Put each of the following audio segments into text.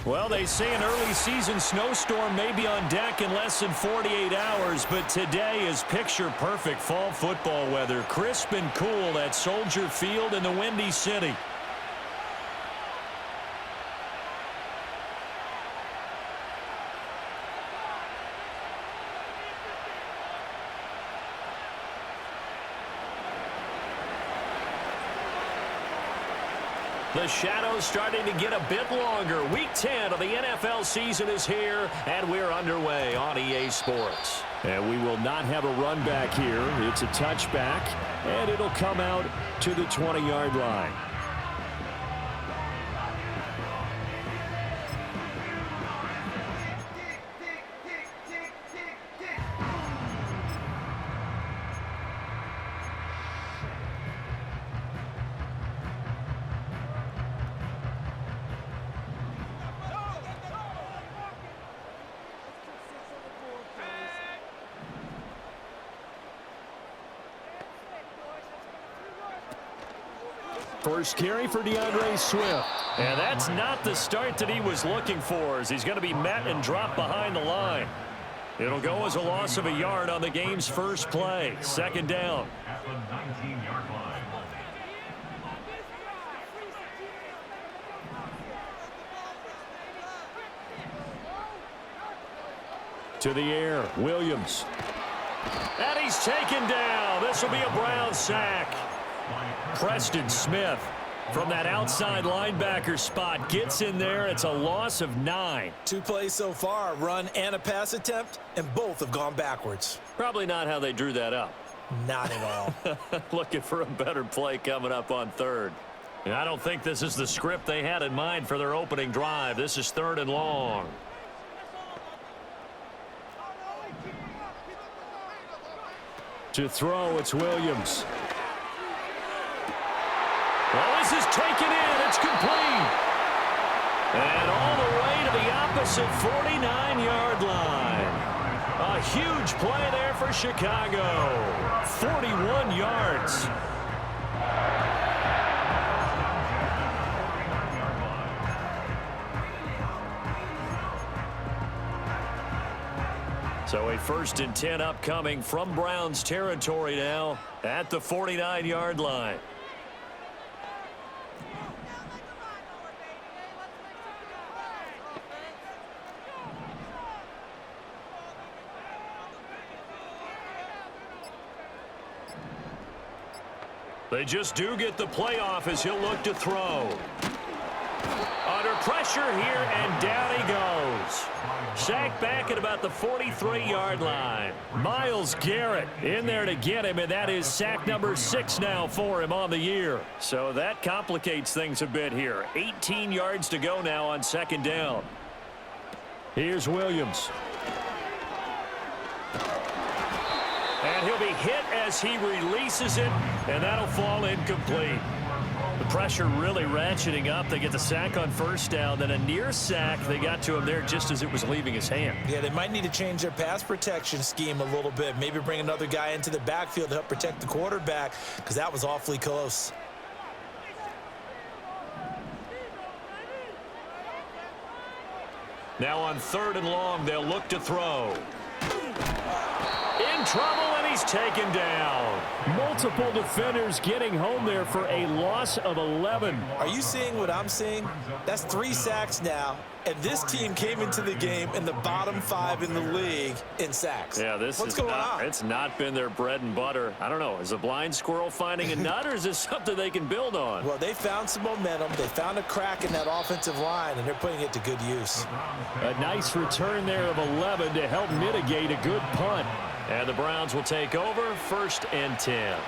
Well, they say an early season snowstorm may be on deck in less than 48 hours, but today is picture-perfect fall football weather. Crisp and cool at Soldier Field in the Windy City. The shadows starting to get a bit longer. Week 10 of the NFL season is here, and we're underway on EA Sports. And we will not have a run back here. It's a touchback, and it'll come out to the 20-yard line. First carry for DeAndre Swift. And that's not the start that he was looking for, as he's going to be met and dropped behind the line. It'll go as a loss of a yard on the game's first play. Second down. At the 19-yard line. To the air, Williams. And he's taken down. This will be a Brown sack. Preston Smith from that outside linebacker spot gets in there. It's a loss of 9. 2 plays so far, a run and a pass attempt, and both have gone backwards. Probably not how they drew that up. Not at all. Looking for a better play coming up on third. And I don't think this is the script they had in mind for their opening drive. This is 3rd and long. To throw, it's Williams. Well, this is taken in. It's complete. And all the way to the opposite 49-yard line. A huge play there for Chicago. 41 yards. So a 1st and 10 upcoming from Browns territory now at the 49-yard line. They just do get the playoff as he'll look to throw. Under pressure here, and down he goes. Sacked back at about the 43-yard line. Myles Garrett in there to get him, and that is sack number 6 now for him on the year. So that complicates things a bit here. 18 yards to go now on 2nd down. Here's Williams. And he'll be hit as he releases it, and that'll fall incomplete. The pressure really ratcheting up. They get the sack on 1st down, then a near sack. They got to him there just as it was leaving his hand. Yeah, they might need to change their pass protection scheme a little bit. Maybe bring another guy into the backfield to help protect the quarterback, because that was awfully close. Now on 3rd and long, they'll look to throw. In trouble, and he's taken down. Multiple defenders getting home there for a loss of 11. Are you seeing what I'm seeing? That's 3 sacks now, and this team came into the game in the bottom 5 in the league in sacks. Yeah, What's going on? It's not been their bread and butter. I don't know. Is a blind squirrel finding a nut, or is this something they can build on? Well, they found some momentum. They found a crack in that offensive line, and they're putting it to good use. A nice return there of 11 to help mitigate a good punt. And the Browns will take over 1st and 10.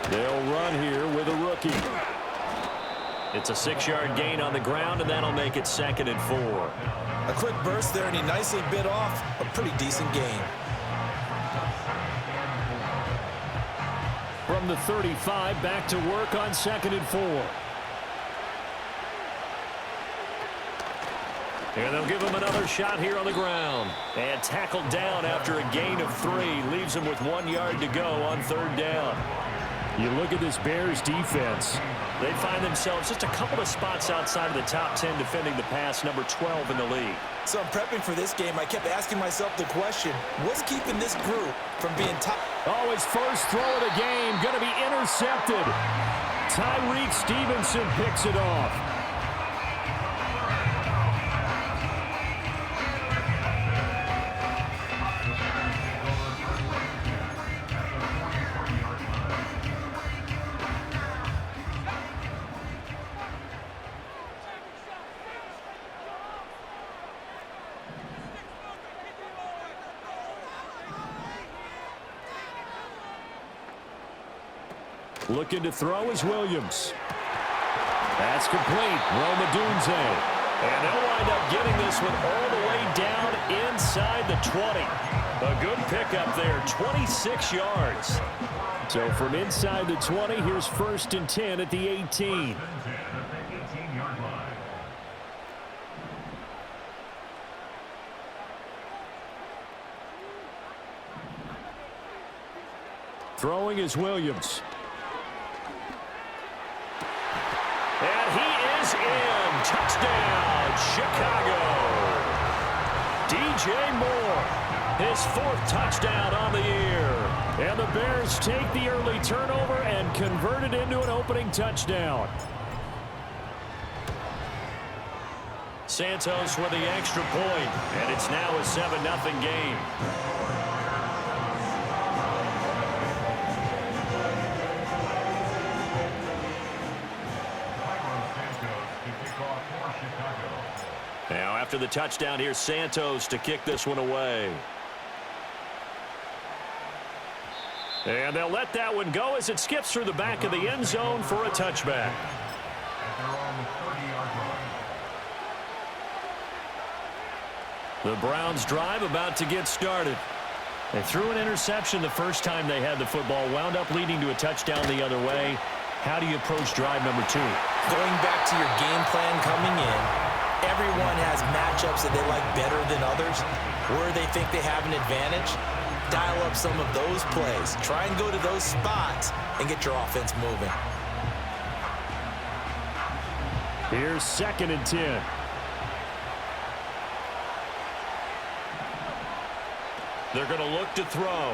They'll run here with a rookie. It's a 6-yard gain on the ground, and that'll make it 2nd and 4. A quick burst there, and he nicely bit off a pretty decent gain. From the 35, back to work on 2nd and 4. And they'll give him another shot here on the ground. And tackled down after a gain of 3. Leaves him with 1 yard to go on 3rd down. You look at this Bears defense. They find themselves just a couple of spots outside of the top 10 defending the pass, number 12 in the league. So I'm prepping for this game. I kept asking myself the question, what's keeping this group from being top? Oh, his first throw of the game going to be intercepted. Tyreek Stevenson picks it off. Looking to throw is Williams. That's complete. Roma Dunze. And they'll wind up getting this one all the way down inside the 20. A good pickup there, 26 yards. So from inside the 20, here's 1st and 10 at the 18. Throwing is Williams. And he is in. Touchdown, Chicago. DJ Moore, his 4th touchdown on the year. And the Bears take the early turnover and convert it into an opening touchdown. Santos with the extra point, and it's now a 7-0 game. Now after the touchdown, here's Santos to kick this one away. And they'll let that one go as it skips through the back of the end zone for a touchback. The Browns drive about to get started. They threw an interception the first time they had the football, wound up leading to a touchdown the other way. How do you approach drive number 2? Going back to your game plan coming in, everyone has matchups that they like better than others. Where they think they have an advantage, dial up some of those plays. Try and go to those spots and get your offense moving. Here's 2nd and 10. They're going to look to throw.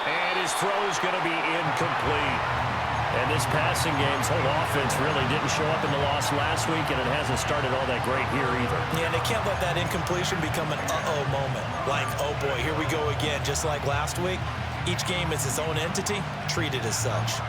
And his throw is going to be incomplete. And this passing game's whole offense really didn't show up in the loss last week, and it hasn't started all that great here either. Yeah, and they can't let that incompletion become an uh-oh moment. Like, oh boy, here we go again. Just like last week, each game is its own entity, treat it as such.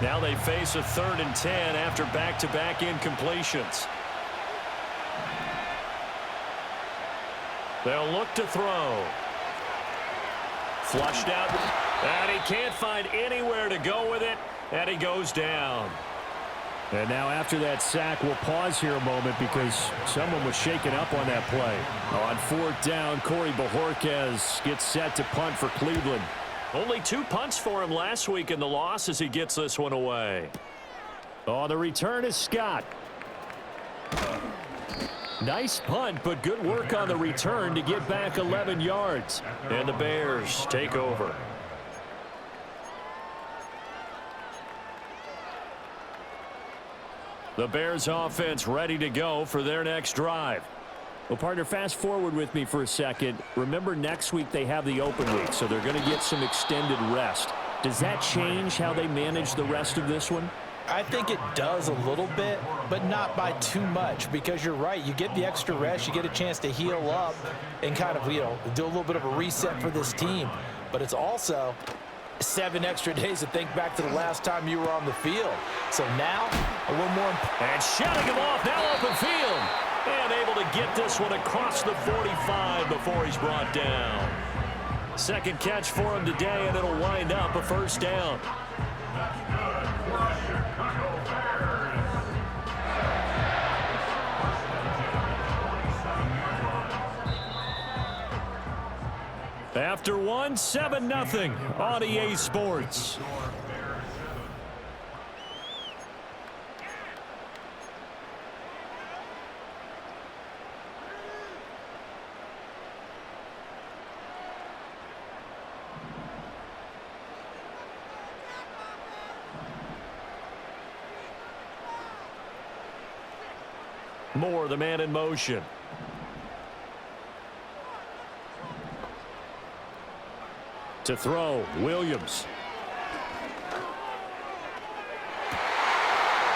Now they face a 3rd and 10 after back-to-back incompletions. They'll look to throw. Flushed out. And he can't find anywhere to go with it. And he goes down. And now after that sack, we'll pause here a moment because someone was shaken up on that play. On 4th down, Corey Bojorquez gets set to punt for Cleveland. Only 2 punts for him last week in the loss as he gets this one away. Oh, the return is Scott. Nice punt, but good work on the return to get back 11 yards. And the Bears take over. The Bears offense ready to go for their next drive. Well, partner, fast forward with me for a second. Remember, next week they have the open week, so they're going to get some extended rest. Does that change how they manage the rest of this one? I think it does a little bit, but not by too much, because you're right. You get the extra rest, you get a chance to heal up and kind of, do a little bit of a reset for this team. But it's also 7 extra days to think back to the last time you were on the field. So now, a little more. And shutting him off, now open field. And able to get this one across the 45 before he's brought down. Second catch for him today, and it'll wind up a 1st down. After one, 7-0 on EA Sports. Moore, the man in motion. To throw, Williams.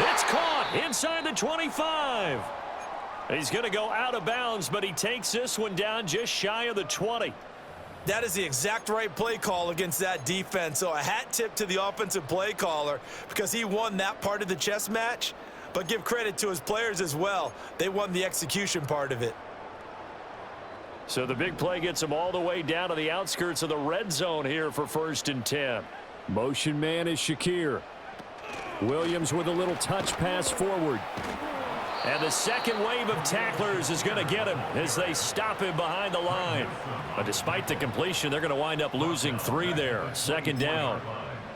It's caught inside the 25. He's going to go out of bounds, but he takes this one down just shy of the 20. That is the exact right play call against that defense. So a hat tip to the offensive play caller because he won that part of the chess match. But give credit to his players as well. They won the execution part of it. So the big play gets him all the way down to the outskirts of the red zone here for 1st and 10. Motion man is Shakir. Williams with a little touch pass forward. And the second wave of tacklers is going to get him as they stop him behind the line. But despite the completion, they're going to wind up losing 3 there. 2nd down.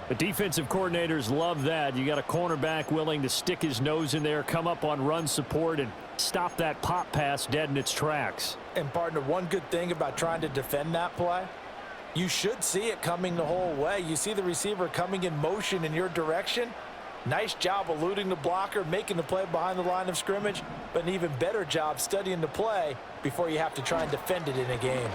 The defensive coordinators love that. You got a cornerback willing to stick his nose in there, come up on run support, and stop that pop pass dead in its tracks. And partner, one good thing about trying to defend that play, you should see it coming the whole way. You see the receiver coming in motion in your direction. Nice job eluding the blocker, making the play behind the line of scrimmage, but an even better job studying the play before you have to try and defend it in a game.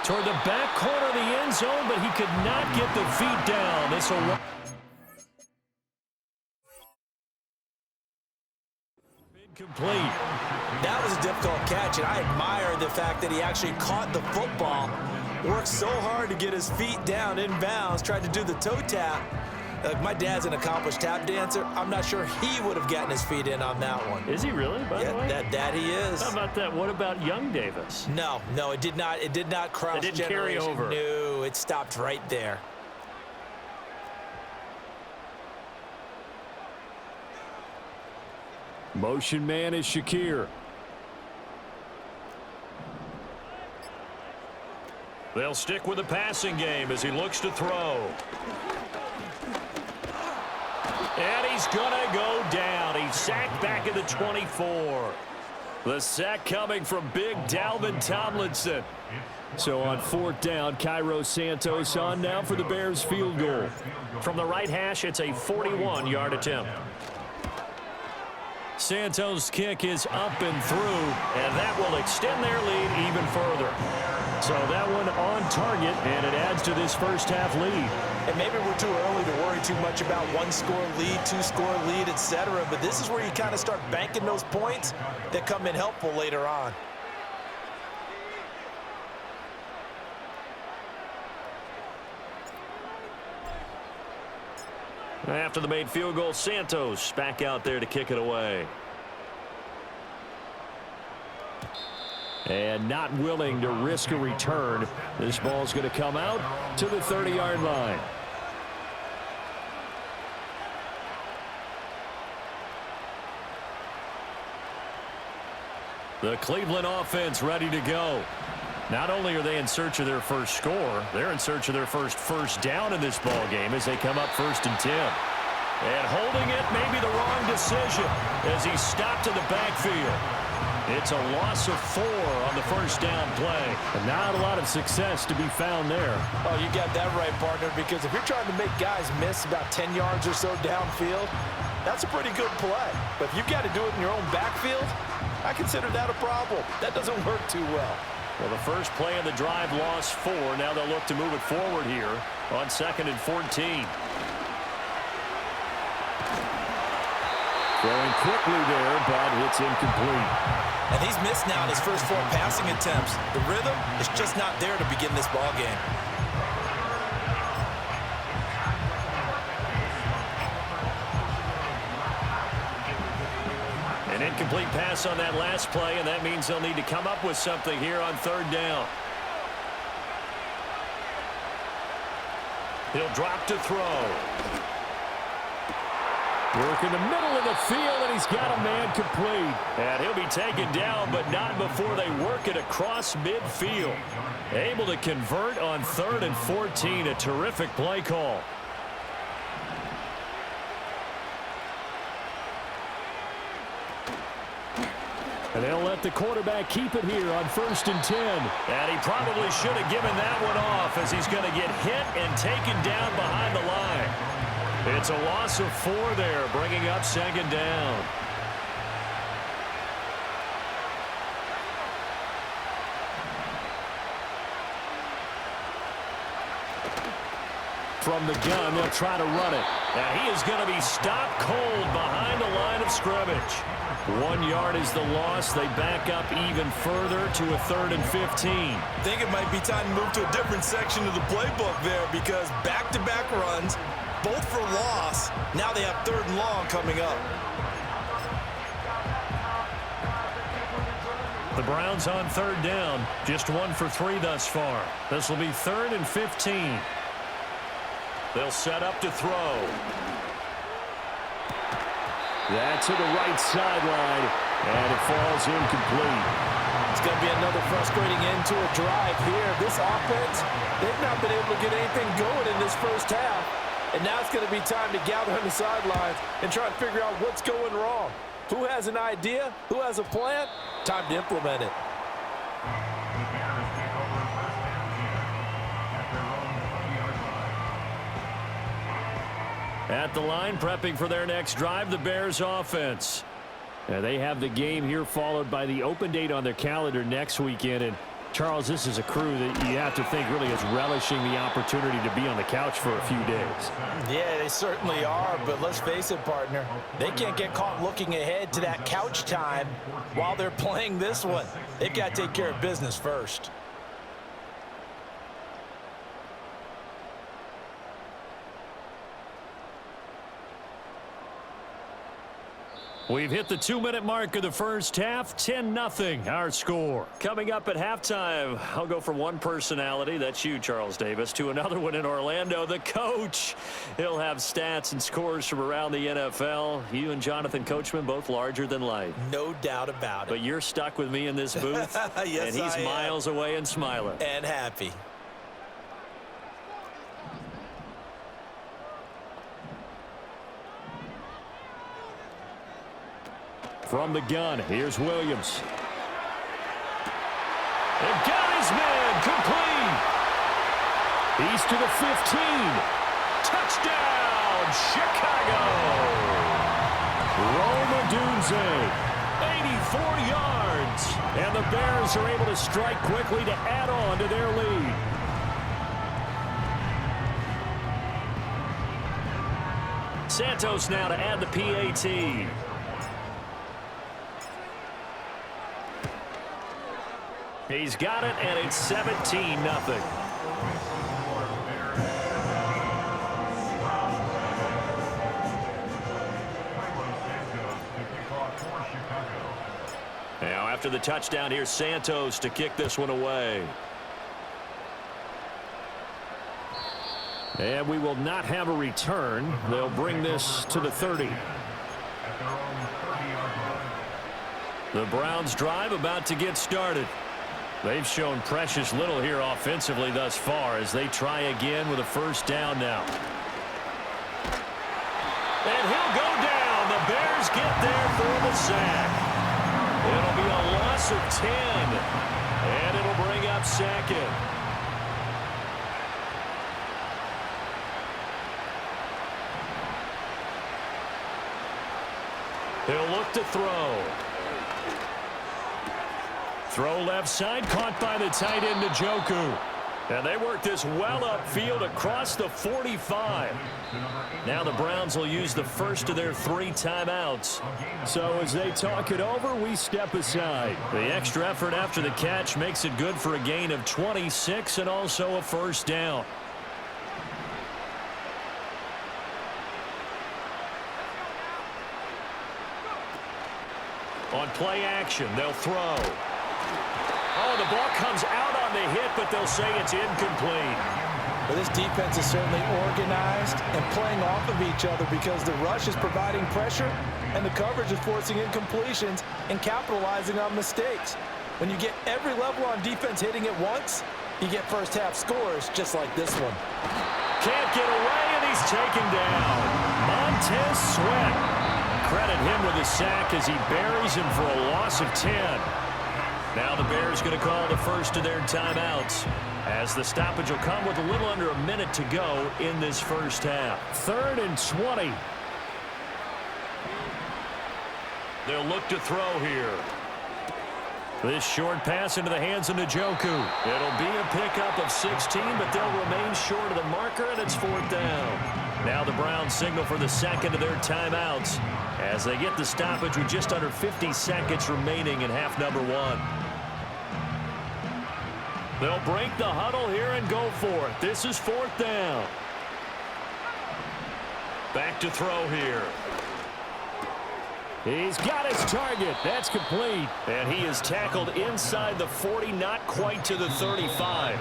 Toward the back corner of the end zone, but he could not get the feet down. This will incomplete. That was a difficult catch, and I admire the fact that he actually caught the football, worked so hard to get his feet down in bounds, tried to do the toe tap. Like, my dad's an accomplished tap dancer. I'm not sure he would have gotten his feet in on that one. Is he really, by the way? That he is. How about that? What about young Davis? No, it did not. It did not cross generation. It didn't carry over. No, it stopped right there. Motion man is Shakir. They'll stick with the passing game as he looks to throw. And he's going to go down. He's sacked back at the 24. The sack coming from big Dalvin Tomlinson. So on 4th down, Cairo Santos on now for the Bears field goal. From the right hash, it's a 41-yard attempt. Santos' kick is up and through, and that will extend their lead even further. So that one on target, and it adds to this first half lead. And maybe we're too early to worry too much about 1-score lead, 2-score lead, etc. But this is where you kind of start banking those points that come in helpful later on. After the made field goal, Santos back out there to kick it away. And not willing to risk a return. This ball's going to come out to the 30-yard line. The Cleveland offense ready to go. Not only are they in search of their first score, they're in search of their first down in this ball game as they come up 1st and 10. And holding it may be the wrong decision as he stopped in the backfield. It's a loss of 4 on the first down play. And not a lot of success to be found there. Oh, you got that right, partner, because if you're trying to make guys miss about 10 yards or so downfield, that's a pretty good play. But if you've got to do it in your own backfield, I consider that a problem. That doesn't work too well. Well, the first play of the drive lost 4. Now they'll look to move it forward here on 2nd and 14. Throwing quickly there, but it's incomplete. And he's missed now in his first 4 passing attempts. The rhythm is just not there to begin this ball game. An incomplete pass on that last play, and that means they'll need to come up with something here on 3rd down. He'll drop to throw. Work in the middle of the field, and he's got a man complete. And he'll be taken down, but not before they work it across midfield. Able to convert on 3rd and 14. A terrific play call. And they'll let the quarterback keep it here on 1st and 10. And he probably should have given that one off as he's going to get hit and taken down behind the line. It's a loss of 4 there, bringing up second down. From the gun, they'll try to run it. Now he is going to be stopped cold behind the line of scrimmage. 1 yard is the loss. They back up even further to a 3rd and 15. I think it might be time to move to a different section of the playbook there because back-to-back runs, both for loss. Now they have 3rd and long coming up. The Browns on 3rd down. Just 1 for 3 thus far. This will be 3rd and 15. They'll set up to throw. That's to the right sideline, and it falls incomplete. It's going to be another frustrating end to a drive here. This offense, they've not been able to get anything going in this first half. And now it's going to be time to gather on the sidelines and try to figure out what's going wrong. Who has an idea? Who has a plan? Time to implement it. At the line, prepping for their next drive, the Bears offense. Now they have the game here followed by the open date on their calendar next weekend. And Charles, this is a crew that you have to think really is relishing the opportunity to be on the couch for a few days. Yeah, they certainly are, but let's face it, partner. They can't get caught looking ahead to that couch time while they're playing this one. They've got to take care of business first. We've hit the 2-minute mark of the first half, 10-0 our score. Coming up at halftime, I'll go from one personality, that's you, Charles Davis, to another one in Orlando, the coach. He'll have stats and scores from around the NFL. You and Jonathan Coachman, both larger than life. No doubt about it. But you're stuck with me in this booth, Yes, and he's miles away and smiling. And happy. From the gun, here's Williams. And got his man, complete. He's to the 15. Touchdown, Chicago. Rome Odunze, 84 yards. And the Bears are able to strike quickly to add on to their lead. Santos now to add the PAT. He's got it, and it's 17-0. Now, after the touchdown, here's Santos to kick this one away. And we will not have a return. They'll bring this to the 30. The Browns drive about to get started. They've shown precious little here offensively thus far as they try again with a first down now. And he'll go down. The Bears get there for the sack. It'll be a loss of 10. And it'll bring up second. He'll look to throw. Throw left side, caught by the tight end, Njoku. And they work this well upfield across the 45. Now the Browns will use the first of their 3 timeouts. So as they talk it over, we step aside. The extra effort after the catch makes it good for a gain of 26 and also a first down. On play action, they'll throw. Oh, the ball comes out on the hit, but they'll say it's incomplete. But this defense is certainly organized and playing off of each other because the rush is providing pressure and the coverage is forcing incompletions and capitalizing on mistakes. When you get every level on defense hitting at once, you get first half scores just like this one. Can't get away, and he's taken down. Montez Sweat. Credit him with a sack as he buries him for a loss of 10. Now the Bears going to call the first of their timeouts. as the stoppage will come with a little under a minute to go in this first half. 3rd and 20. They'll look to throw here. This short pass into the hands of Njoku. It'll be a pickup of 16, but they'll remain short of the marker, and it's 4th down. Now the Browns signal for the second of their timeouts as they get the stoppage with just under 50 seconds remaining in half number 1. They'll break the huddle here and go for it. This is 4th down. Back to throw here. He's got his target. That's complete. And he is tackled inside the 40, not quite to the 35.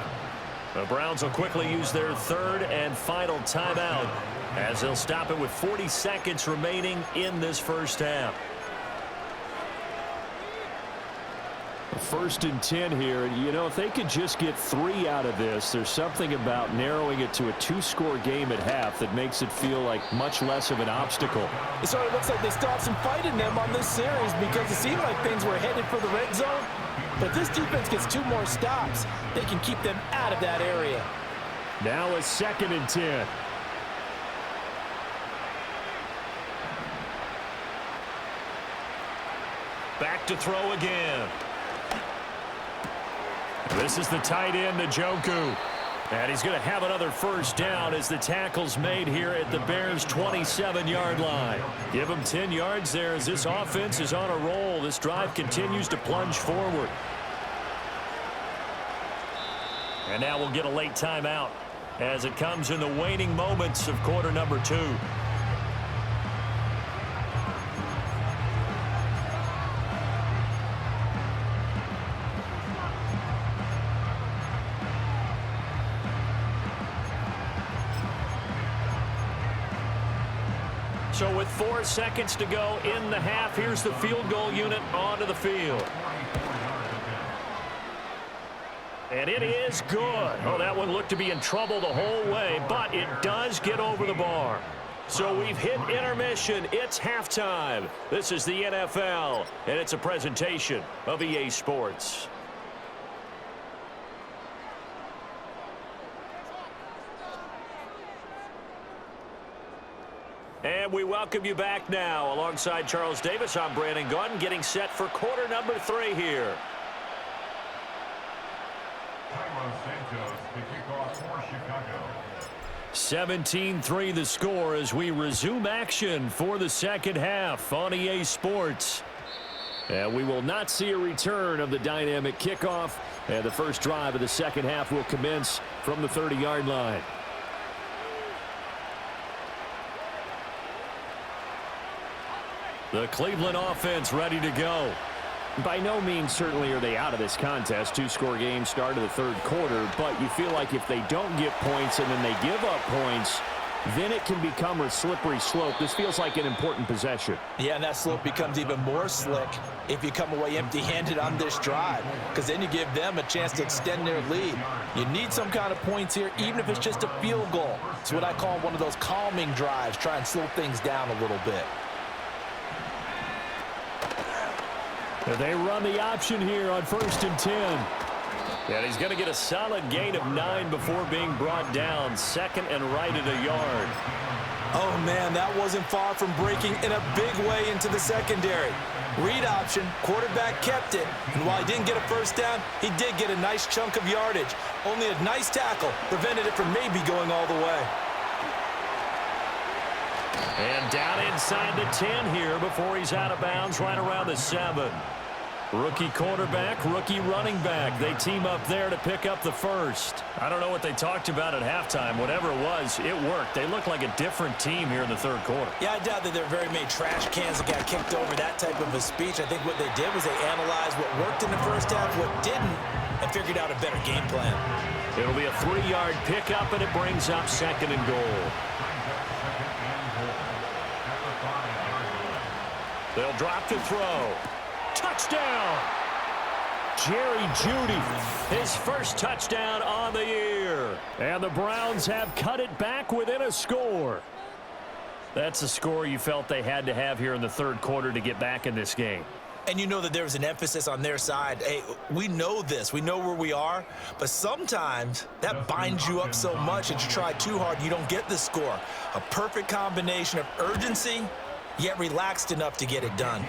The Browns will quickly use their 3rd and final timeout as they'll stop it with 40 seconds remaining in this first half. 1st and 10 here. You know, if they could just get 3 out of this, there's something about narrowing it to a 2-score game at half that makes it feel like much less of an obstacle. It sort of looks like they still have some fight in them on this series because it seemed like things were headed for the red zone. But this defense gets 2 more stops. They can keep them out of that area. Now a 2nd and 10. Back to throw again. This is the tight end, Njoku. And he's going to have another first down as the tackle's made here at the Bears' 27-yard line. Give him 10 yards there as this offense is on a roll. This drive continues to plunge forward. And now we'll get a late timeout as it comes in the waning moments of quarter number 2. So with 4 seconds to go in the half, here's the field goal unit onto the field. And it is good. Oh, that one looked to be in trouble the whole way, but it does get over the bar. So we've hit intermission. It's halftime. This is the NFL, and it's a presentation of EA Sports. And we welcome you back now. Alongside Charles Davis, I'm Brandon Gaudin, getting set for quarter number 3 here. 17-3 the score as we resume action for the second half on EA Sports. And we will not see a return of the dynamic kickoff. And the first drive of the second half will commence from the 30-yard line. The Cleveland offense ready to go. By no means certainly are they out of this contest. 2-score game start of the 3rd quarter, but you feel like if they don't get points and then they give up points, then it can become a slippery slope. This feels like an important possession. Yeah, and that slope becomes even more slick if you come away empty-handed on this drive, because then you give them a chance to extend their lead. You need some kind of points here, even if it's just a field goal. It's what I call one of those calming drives, try and slow things down a little bit. They run the option here on 1st and 10. And he's going to get a solid gain of 9 before being brought down. 2nd and right at a yard. Oh, man, that wasn't far from breaking in a big way into the secondary. Read option, quarterback kept it. And while he didn't get a first down, he did get a nice chunk of yardage. Only a nice tackle prevented it from maybe going all the way. And down inside the 10 here before he's out of bounds right around the 7. Rookie quarterback, rookie running back. They team up there to pick up the first. I don't know what they talked about at halftime. Whatever it was, it worked. They look like a different team here in the 3rd quarter. Yeah, I doubt that there are very many trash cans that got kicked over, that type of a speech. I think what they did was they analyzed what worked in the first half, what didn't, and figured out a better game plan. It'll be a 3-yard pickup, and it brings up 2nd and goal. They'll drop to throw. Touchdown! Jerry Jeudy, his first touchdown on the year. And the Browns have cut it back within a score. That's a score you felt they had to have here in the 3rd quarter to get back in this game. And you know that there's an emphasis on their side. Hey, we know this. We know where we are. But sometimes that binds you up so much that you try too hard, you don't get the score. A perfect combination of urgency, yet relaxed enough to get it done.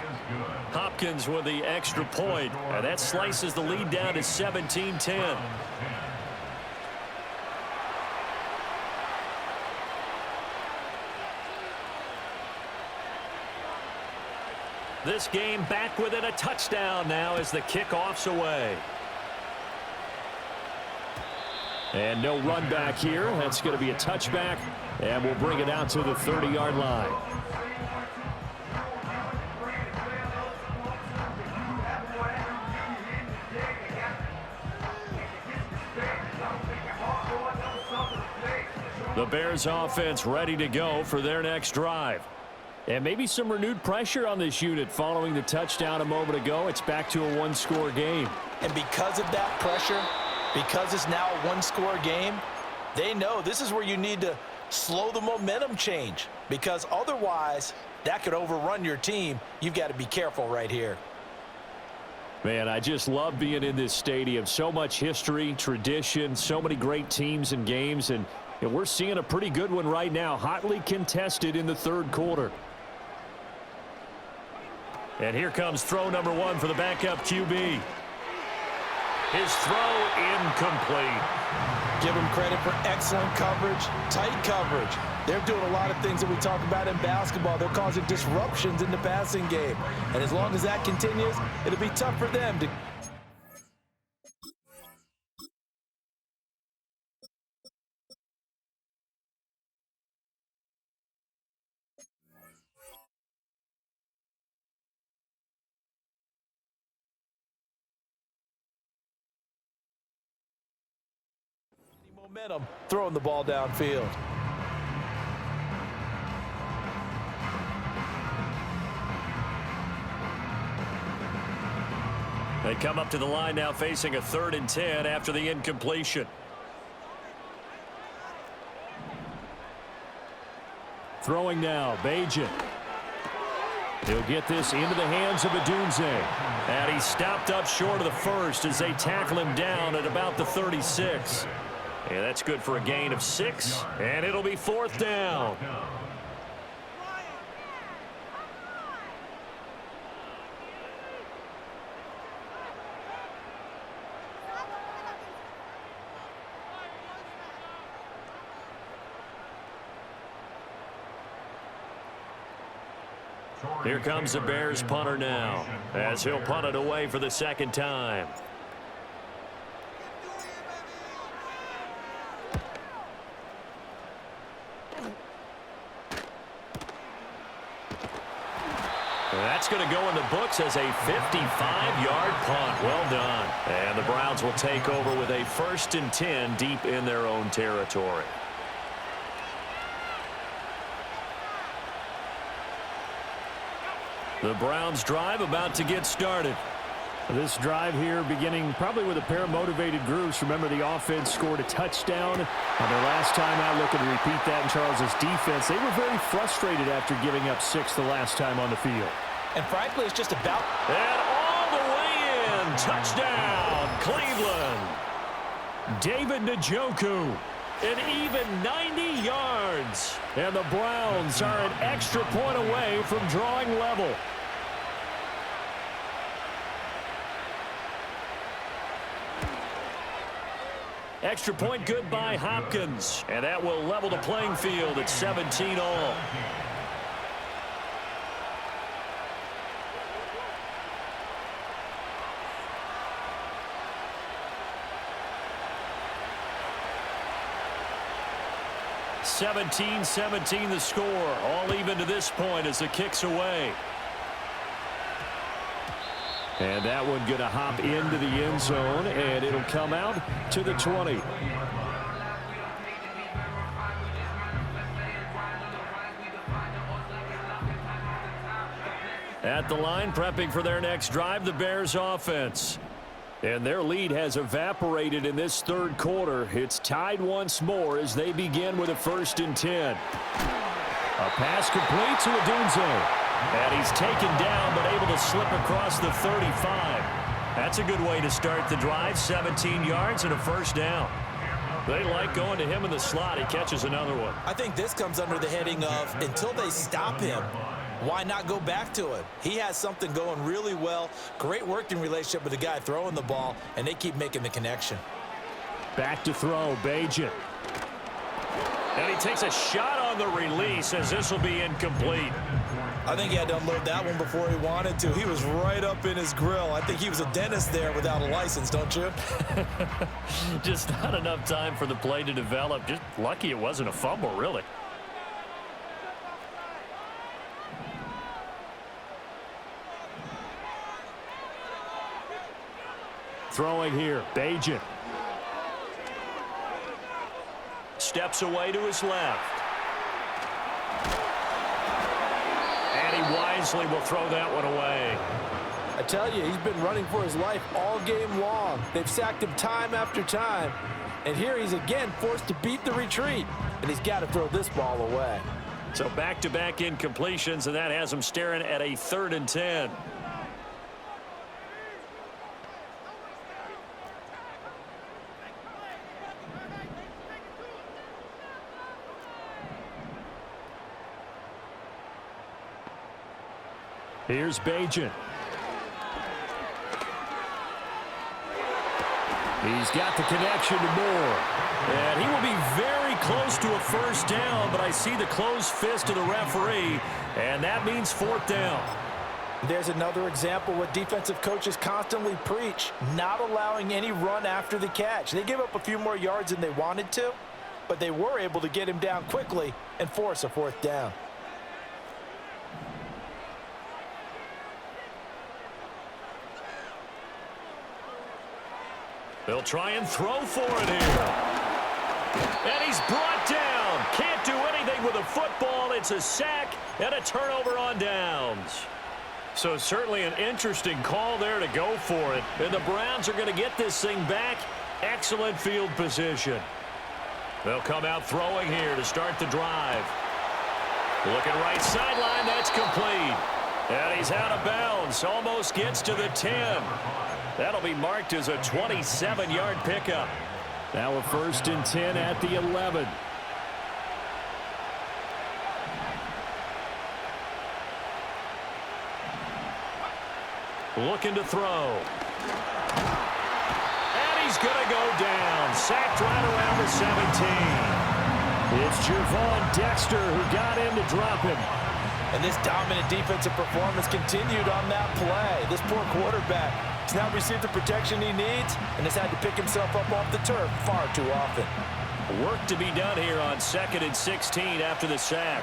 Hopkins with the extra point. And that slices the lead down to 17-10. This game back within a touchdown now as the kickoff's away. And no run back here. That's going to be a touchback, and we'll bring it out to the 30-yard line. The Bears offense ready to go for their next drive. And maybe some renewed pressure on this unit following the touchdown a moment ago. It's back to a one-score game. And because of that pressure, because it's now a one-score game, they know this is where you need to slow the momentum change, because otherwise that could overrun your team. You've got to be careful right here. Man, I just love being in this stadium. So much history, tradition, so many great teams and games, and we're seeing a pretty good one right now, hotly contested in the third quarter. And here comes throw number one for the backup QB. His throw incomplete. Give them credit for excellent coverage, tight coverage. They're doing a lot of things that we talk about in basketball. They're causing disruptions in the passing game. And as long as that continues, it'll be tough for them to... momentum throwing the ball downfield. They come up to the line now facing a 3rd and 10 after the incompletion. Throwing now, Bajan. He'll get this into the hands of Adunze. And he stopped up short of the first as they tackle him down at about the 36. Yeah, that's good for a gain of 6, and it'll be 4th down. Here comes the Bears punter now, as he'll punt it away for the 2nd time. That's going to go in the books as a 55-yard punt. Well done. And the Browns will take over with a 1st and 10 deep in their own territory. The Browns drive about to get started. This drive here beginning probably with a pair of motivated groups. Remember, the offense scored a touchdown on their last time out. Looking to repeat that in Charles's defense. They were very frustrated after giving up 6 the last time on the field. And frankly, it's just about... And all the way in. Touchdown, Cleveland. David Njoku. An even 90 yards. And the Browns are an extra point away from drawing level. Extra point good by Hopkins. And that will level the playing field at 17 all. (17-17) the score. All even to this point as the kick's away. And that one going to hop into the end zone, and it'll come out to the 20. At the line, prepping for their next drive, the Bears offense. And their lead has evaporated in this third quarter. It's tied once more as they begin with a 1st and 10. A pass complete to Adunze. And he's taken down, but able to slip across the 35. That's a good way to start the drive. 17 yards and a first down. They like going to him in the slot. He catches another one. I think this comes under the heading of until they stop him, why not go back to him? He has something going really well. Great working relationship with the guy throwing the ball, and they keep making the connection. Back to throw, Bajan. And he takes a shot on the release as this will be incomplete. I think he had to unload that one before he wanted to. He was right up in his grill. I think he was a dentist there without a license, don't you? Just not enough time for the play to develop. Just lucky it wasn't a fumble, really. Throwing here, Bajan. Steps away to his left. And he wisely will throw that one away. I tell you, he's been running for his life all game long. They've sacked him time after time. And here he's again forced to beat the retreat. And he's got to throw this ball away. So back-to-back incompletions, and that has him staring at a 3rd and 10. Here's Bajan. He's got the connection to Moore. And he will be very close to a first down, but I see the closed fist of the referee, and that means 4th down. There's another example what defensive coaches constantly preach, not allowing any run after the catch. They gave up a few more yards than they wanted to, but they were able to get him down quickly and force a 4th down. They'll try and throw for it here. And he's brought down. Can't do anything with a football. It's a sack and a turnover on downs. So certainly an interesting call there to go for it. And the Browns are going to get this thing back. Excellent field position. They'll come out throwing here to start the drive. Looking right sideline. That's complete. And he's out of bounds. Almost gets to the 10. That'll be marked as a 27-yard pickup. Now a 1st and 10 at the 11. Looking to throw. And he's going to go down. Sacked right around the 17. It's Javon Dexter who got in to drop him. And this dominant defensive performance continued on that play. This poor quarterback has now received the protection he needs and has had to pick himself up off the turf far too often. Work to be done here on 2nd and 16 after the sack.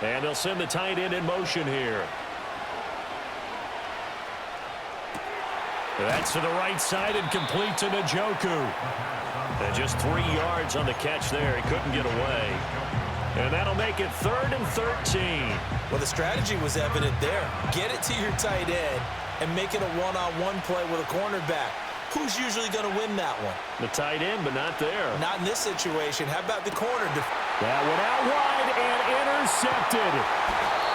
And they'll send the tight end in motion here. That's to the right side and complete to Njoku. And just 3 yards on the catch there. He couldn't get away. And that'll make it 3rd and 13. Well, the strategy was evident there. Get it to your tight end and make it a one-on-one play with a cornerback. Who's usually going to win that one? The tight end, but not there. Not in this situation. How about the corner? That one out wide and intercepted.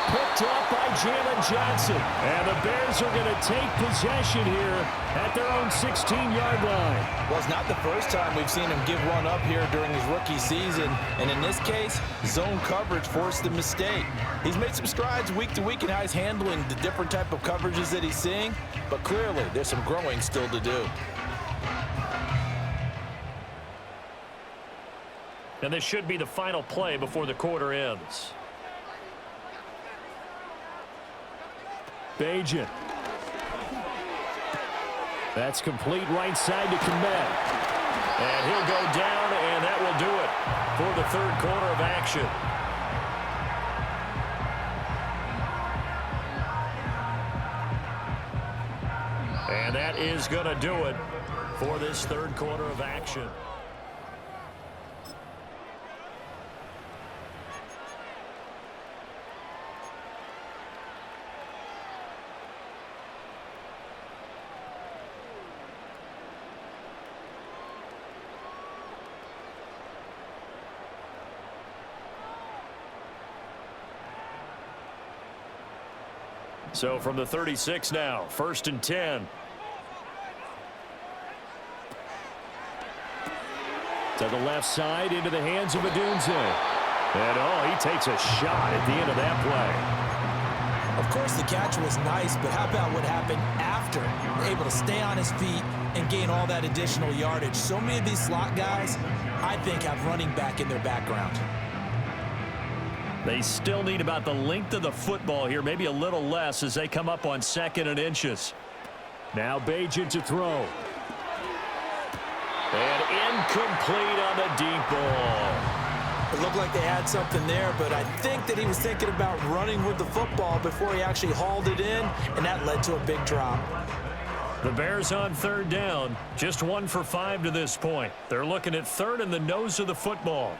Picked up by Jalen Johnson. And the Bears are going to take possession here at their own 16-yard line. Well, it's not the first time we've seen him give one up here during his rookie season. And in this case, zone coverage forced the mistake. He's made some strides week to week in how he's handling the different type of coverages that he's seeing. But clearly, there's some growing still to do. And this should be the final play before the quarter ends. Bajan. That's complete right side to Komet. And he'll go down, and that will do it for the 3rd quarter of action. And that is going to do it for this 3rd quarter of action. So from the 36 now, 1st and 10. To the left side, into the hands of Adunze. And, he takes a shot at the end of that play. Of course, the catch was nice, but how about what happened after? Able to stay on his feet and gain all that additional yardage. So many of these slot guys, I think, have running back in their background. They still need about the length of the football here, maybe a little less as they come up on 2nd and inches. Now Bajan to throw. And incomplete on the deep ball. It looked like they had something there, but I think that he was thinking about running with the football before he actually hauled it in, and that led to a big drop. The Bears on 3rd down, just 1 for 5 to this point. They're looking at 3rd and the nose of the football.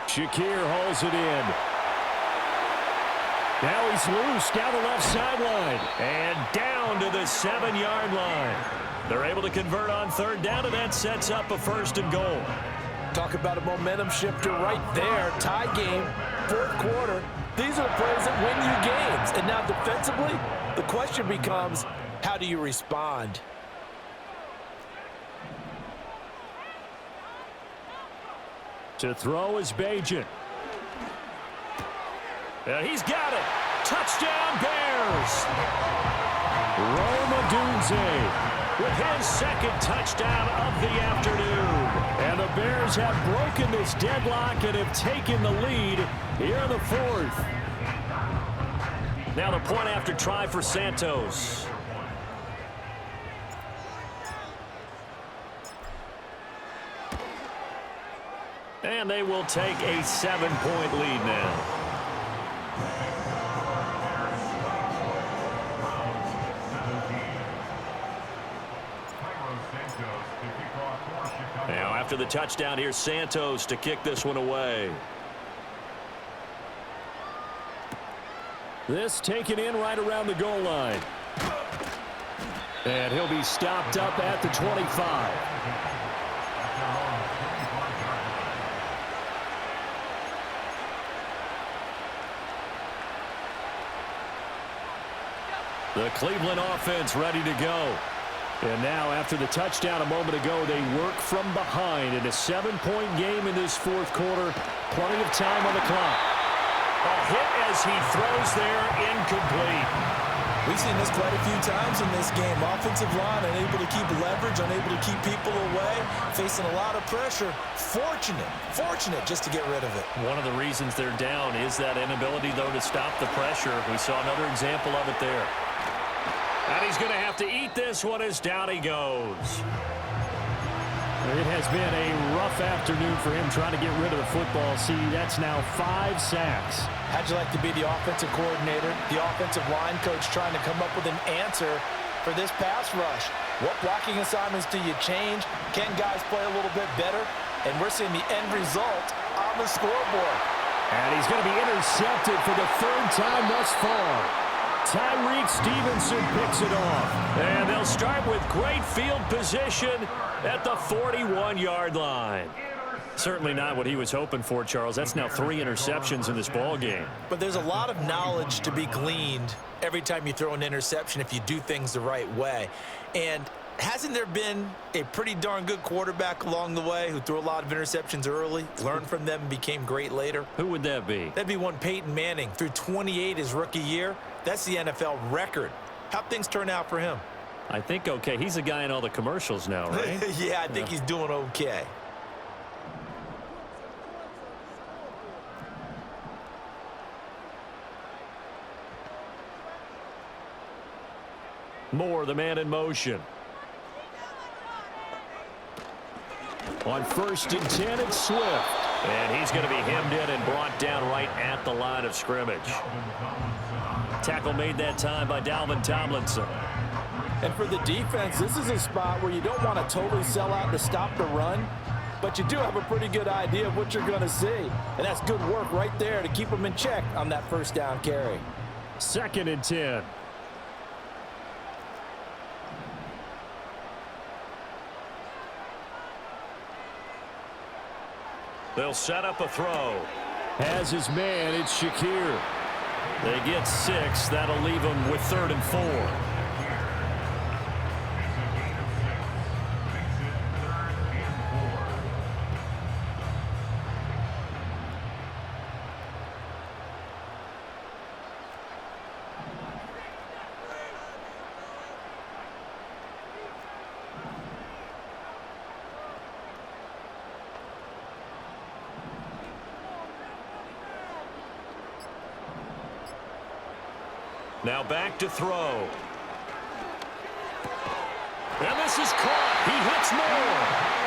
Shakir hauls it in. Now he's loose down the left sideline. And down to the 7-yard line. They're able to convert on 3rd down, and that sets up a 1st and goal. Talk about a momentum shifter right there. Tie game, 4th quarter. These are the plays that win you games. And now defensively, the question becomes, how do you respond? To throw is Bajan. He's got it. Touchdown, Bears. Rome Odunze with his 2nd touchdown of the afternoon. And the Bears have broken this deadlock and have taken the lead here in the 4th. Now the point after try for Santos. And they will take a 7-point lead now. Now after the touchdown, here's Santos to kick this one away. This taken in right around the goal line. And he'll be stopped up at the 25. The Cleveland offense ready to go. And now after the touchdown a moment ago, they work from behind in a 7-point game in this 4th quarter. Plenty of time on the clock. A hit as he throws there, incomplete. We've seen this quite a few times in this game. Offensive line unable to keep leverage, unable to keep people away, facing a lot of pressure. Fortunate just to get rid of it. One of the reasons they're down is that inability, though, to stop the pressure. We saw another example of it there. And he's going to have to eat this one as down he goes. It has been a rough afternoon for him trying to get rid of the football. See, that's now 5 sacks. How'd you like to be the offensive coordinator, the offensive line coach trying to come up with an answer for this pass rush? What blocking assignments do you change? Can guys play a little bit better? And we're seeing the end result on the scoreboard. And he's going to be intercepted for the 3rd time thus far. Tyreek Stevenson picks it off. And they'll start with great field position at the 41-yard line. Certainly not what he was hoping for, Charles. That's now 3 interceptions in this ball game. But there's a lot of knowledge to be gleaned every time you throw an interception if you do things the right way. And hasn't there been a pretty darn good quarterback along the way who threw a lot of interceptions early, learned from them, and became great later? Who would that be? That'd be one Peyton Manning. Threw 28 his rookie year. That's the NFL record. How'd things turn out for him? I think okay. He's a guy in all the commercials now, right? Yeah, I think he's doing okay. Moore, the man in motion. On 1st and 10, it's Swift. And he's going to be hemmed in and brought down right at the line of scrimmage. Tackle made that time by Dalvin Tomlinson. And for the defense, this is a spot where you don't want to totally sell out to stop the run, but you do have a pretty good idea of what you're going to see. And that's good work right there to keep them in check on that 1st down carry. 2nd and 10. They'll set up a throw. Has his man, it's Shakir. They get 6. That'll leave them with 3rd and 4. Now back to throw. And this is caught. He hits more.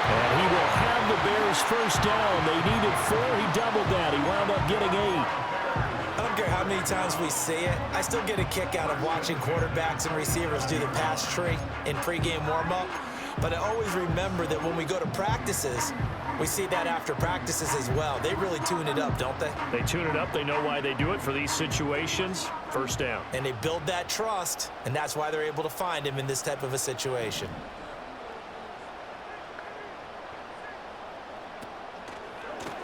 And he will have the Bears first down. They needed 4. He doubled that. He wound up getting 8. I don't care how many times we see it. I still get a kick out of watching quarterbacks and receivers do the pass tree in pregame warm-up. But I always remember that when we go to practices, we see that after practices as well. They really tune it up, don't they? They tune it up. They know why they do it for these situations. First down. And they build that trust, and that's why they're able to find him in this type of a situation.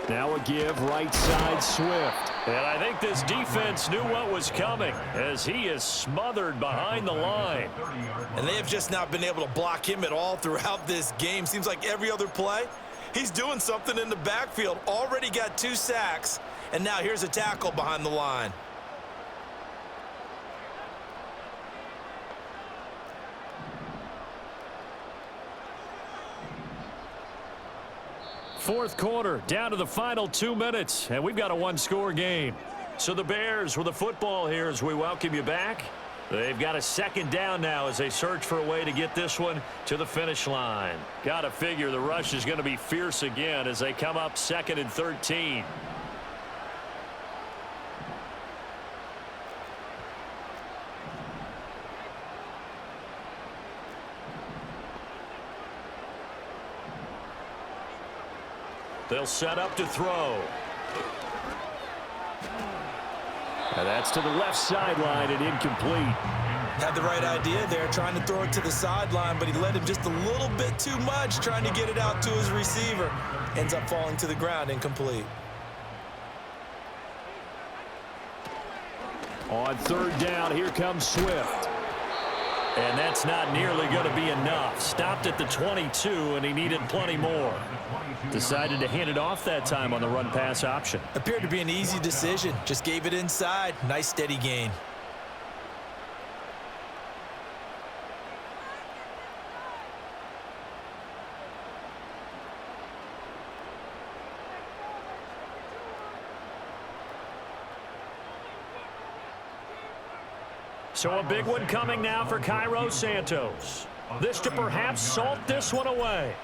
Now a give right side Swift. And I think this defense knew what was coming as he is smothered behind the line. And they have just not been able to block him at all throughout this game. Seems like every other play, he's doing something in the backfield. Already got 2 sacks, and now here's a tackle behind the line. Fourth quarter, down to the final 2 minutes, and we've got a 1-score game. So the Bears with the football here as we welcome you back. They've got a 2nd down now as they search for a way to get this one to the finish line. Got to figure the rush is going to be fierce again as they come up 2nd and 13. They'll set up to throw. And that's to the left sideline and incomplete. Had the right idea there, trying to throw it to the sideline, but he led him just a little bit too much, trying to get it out to his receiver. Ends up falling to the ground, incomplete. On 3rd down, here comes Swift. And that's not nearly going to be enough. Stopped at the 22, and he needed plenty more. Decided to hand it off that time on the run-pass option. Appeared to be an easy decision. Just gave it inside. Nice, steady gain. So a big one coming now for Cairo Santos. This to perhaps salt this one away.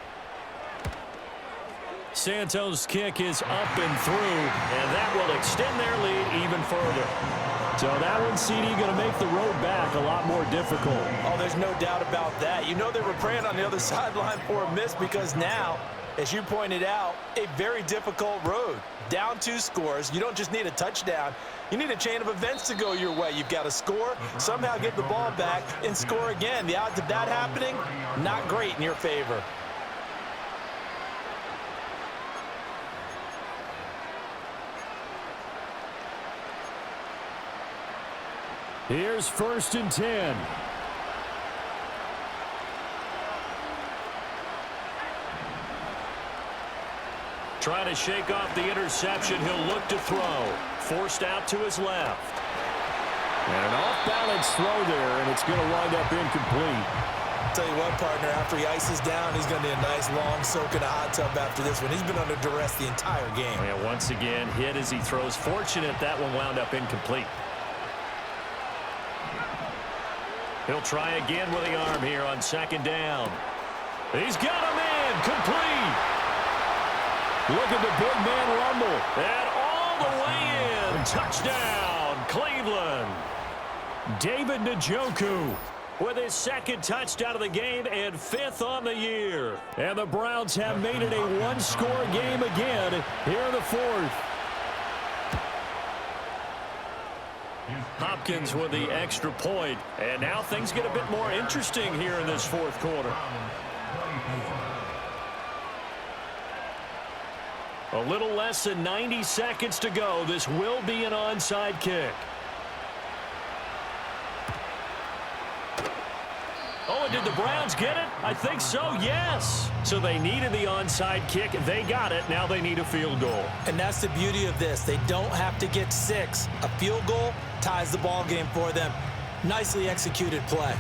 Santos' kick is up and through, and that will extend their lead even further. So that one, CD, going to make the road back a lot more difficult. Oh, there's no doubt about that. You know they were praying on the other sideline for a miss because now, as you pointed out, a very difficult road. Down 2 scores. You don't just need a touchdown. You need a chain of events to go your way. You've got to score, somehow get the ball back, and score again. The odds of that happening, not great in your favor. Here's 1st and 10. Trying to shake off the interception. He'll look to throw. Forced out to his left. And an off-balance throw there, and it's going to wind up incomplete. Tell you what, partner, after he ices down, he's going to need a nice long soak in a hot tub after this one. He's been under duress the entire game. Yeah, once again, hit as he throws. Fortunate that one wound up incomplete. He'll try again with the arm here on 2nd down. He's got a man complete. Look at the big man rumble. And all the way in. Touchdown, Cleveland. David Njoku with his 2nd touchdown of the game and 5th on the year. And the Browns have made it a 1-score game again here in the 4th. Hopkins with the extra point. And now things get a bit more interesting here in this 4th quarter. A little less than 90 seconds to go. This will be an onside kick. Oh, and did the Browns get it? I think so, yes. So they needed the onside kick. They got it. Now they need a field goal. And that's the beauty of this. They don't have to get 6. A field goal ties the ball game for them. Nicely executed play.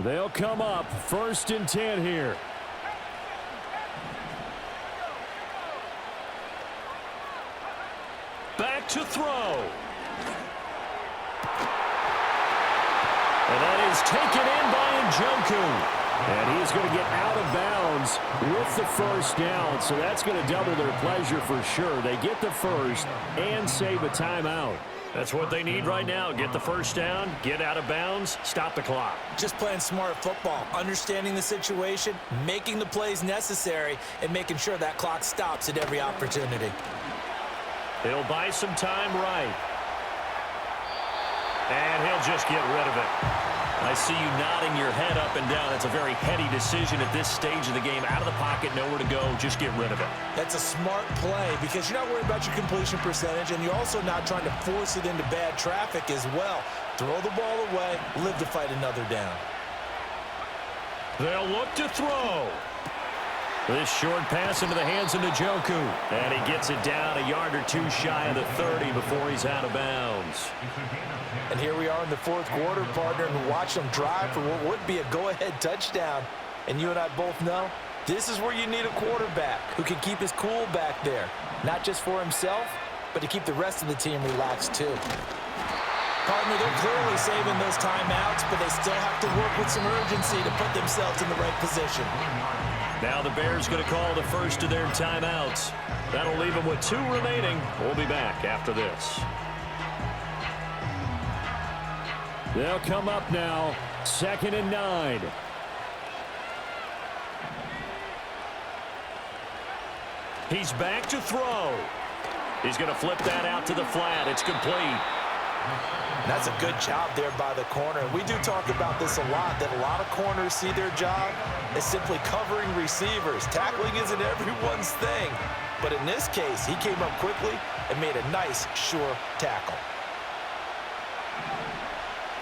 They'll come up 1st and 10 here. Back to throw. And that is taken in by Njoku. And he's going to get out of bounds with the first down. So that's going to double their pleasure for sure. They get the first and save a timeout. That's what they need right now. Get the first down, get out of bounds, stop the clock. Just playing smart football, understanding the situation, making the plays necessary, and making sure that clock stops at every opportunity. He'll buy some time right. And he'll just get rid of it. I see you nodding your head up and down. That's a very heady decision at this stage of the game. Out of the pocket, nowhere to go. Just get rid of it. That's a smart play because you're not worried about your completion percentage, and you're also not trying to force it into bad traffic as well. Throw the ball away, live to fight another down. They'll look to throw. This short pass into the hands of Njoku. And he gets it down a yard or two shy of the 30 before he's out of bounds. And here we are in the 4th quarter, partner, and watch them drive for what would be a go-ahead touchdown. And you and I both know this is where you need a quarterback who can keep his cool back there, not just for himself, but to keep the rest of the team relaxed too. Partner, they're clearly saving those timeouts, but they still have to work with some urgency to put themselves in the right position. Now the Bears going to call the first of their timeouts. That'll leave them with 2 remaining. We'll be back after this. They'll come up now, 2nd and 9. He's back to throw. He's going to flip that out to the flat. It's complete. That's a good job there by the corner. We do talk about this a lot, that a lot of corners see their job as simply covering receivers. Tackling isn't everyone's thing. But in this case, he came up quickly and made a nice, sure tackle.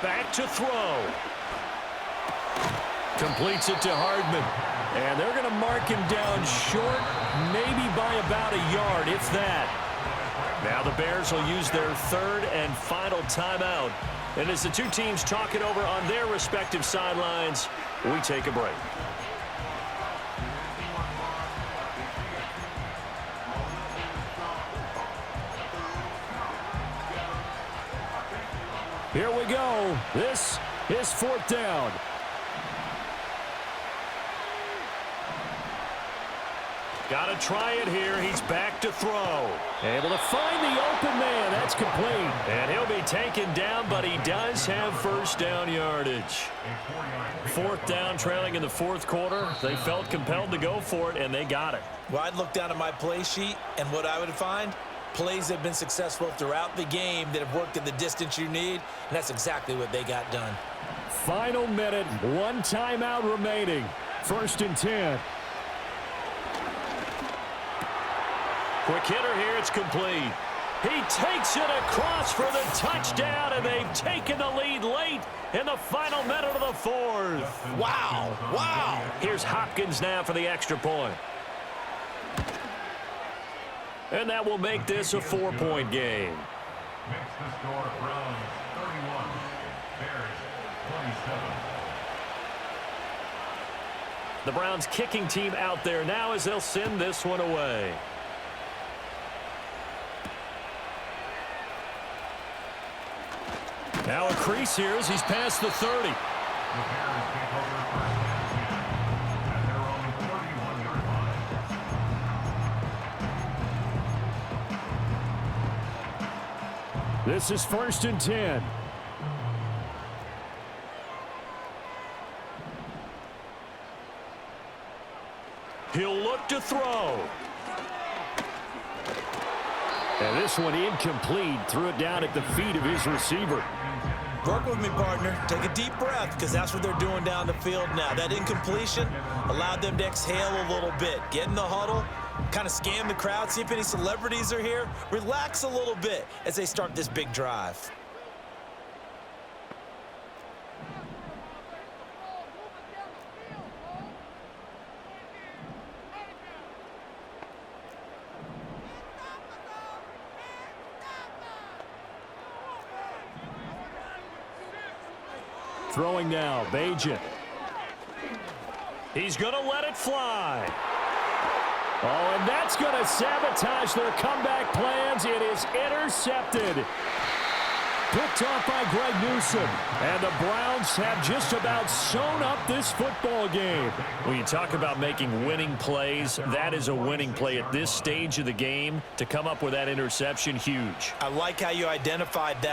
Back to throw. Completes it to Hardman. And they're going to mark him down short, maybe by about a yard, if that. Now the Bears will use their 3rd and final timeout. And as the two teams talk it over on their respective sidelines, we take a break. Here we go. This is 4th down. Got to try it here. He's back to throw. Able to find the open man. That's complete. And he'll be taken down, but he does have first down yardage. 4th down, trailing in the 4th quarter. They felt compelled to go for it, and they got it. Well, I'd look down at my play sheet, and what I would find, plays have been successful throughout the game that have worked at the distance you need, and that's exactly what they got done. Final minute, 1 timeout remaining. 1st and 10. Quick hitter here, it's complete. He takes it across for the touchdown, and they've taken the lead late in the final minute of the 4th. Wow, wow. Here's Hopkins now for the extra point. And that will make this a 4-point game. Makes the score Browns 31, Bears 27. The Browns kicking team out there now as they'll send this one away. Now a crease here as he's past the 30. The Bears take over first at their own 31-yard line. This is 1st and 10. to throw. And this one incomplete. Threw it down at the feet of his receiver. Work with me, partner. Take a deep breath, because that's what they're doing down the field now. That incompletion allowed them to exhale a little bit. Get in the huddle, kind of scan the crowd, see if any celebrities are here. Relax a little bit as they start this big drive. Throwing now, Bajan. He's going to let it fly. Oh, and that's going to sabotage their comeback plans. It is intercepted. Picked off by Greg Newsome. And the Browns have just about sewn up this football game. When you talk about making winning plays, that is a winning play at this stage of the game. To come up with that interception, huge. I like how you identified that.